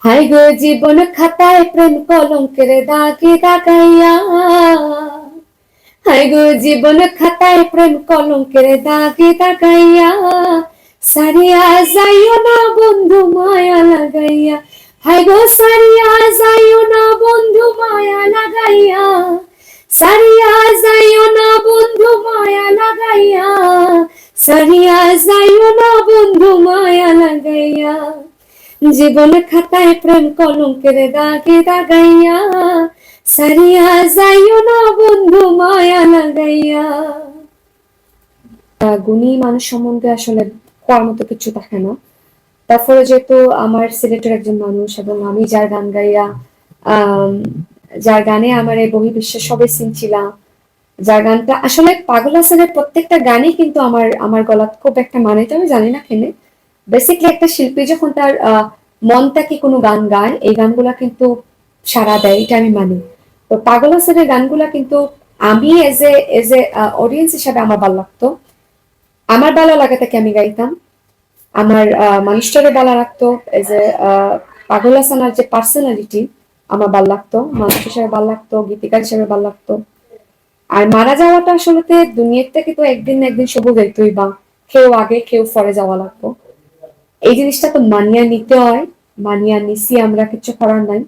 High গো জীবন খাতায় প্রেম কলঙ্কের দাগে দাগাইয়া, হাই গো জীবন খাতায় প্রেম কলঙ্কের দাগে দাগাইয়া, সারিয়া যাইও না বন্ধু মায়া লাগাইয়া। হাই গো সারিয়া যাইও না বন্ধু মায়া লাগাইয়া, সারিয়া যাইও না বন্ধু মায়া লাগাইয়া, সারিয়া যাইও না বন্ধু মায়া লাগাইয়া। জীবন খাতায় প্রেম কলঙ্কের দাগে দাগাইয়া, সারিয়া যাইও না বন্ধু মায়া লাগাইয়া। গুণী মানুষ সম্বন্ধে আসলে হওয়ার মতো কিছু থাকে না। তারপরে যেহেতু আমার সিলেটের একজন মানুষ এবং আমি যার গান গাইয়া, যার গানে আমার এই বহির্বিশ্বে সবে চিনছিলাম, যার গানটা আসলে পাগল হাসানের প্রত্যেকটা গানই কিন্তু আমার আমার গলা খুব একটা মানে, তো আমি জানি না কেন। বেসিকলি একটা শিল্পী যখন তার মন থেকে কোনো গান গায়, এই গানগুলা কিন্তু সাড়া দেয়, এটা আমি মানি। তো পাগল হাসানের গানগুলা কিন্তু আমি এজ এ অডিয়েন্স হিসাবে আমার ভালো লাগতো। আমার ভালো লাগা থেকে আমি গাইতাম। আমার মানুষটারও ভালো লাগতো। এজ এ পাগল হাসানের যে পার্সোনালিটি আমার ভালো লাগতো, মানুষ হিসেবে ভালো লাগতো, গীতিকার হিসেবে ভালো লাগতো। আর মারা যাওয়াটা আসলে দুনিয়ার থেকে তো একদিন না একদিন সবু যাইতই, বা কেউ আগে কেউ পরে যাওয়া লাগতো। এই জিনিসটা তো মানিয়া নিতে হয়, মানিয়া নিছি, আমরা কিছু করার নাই।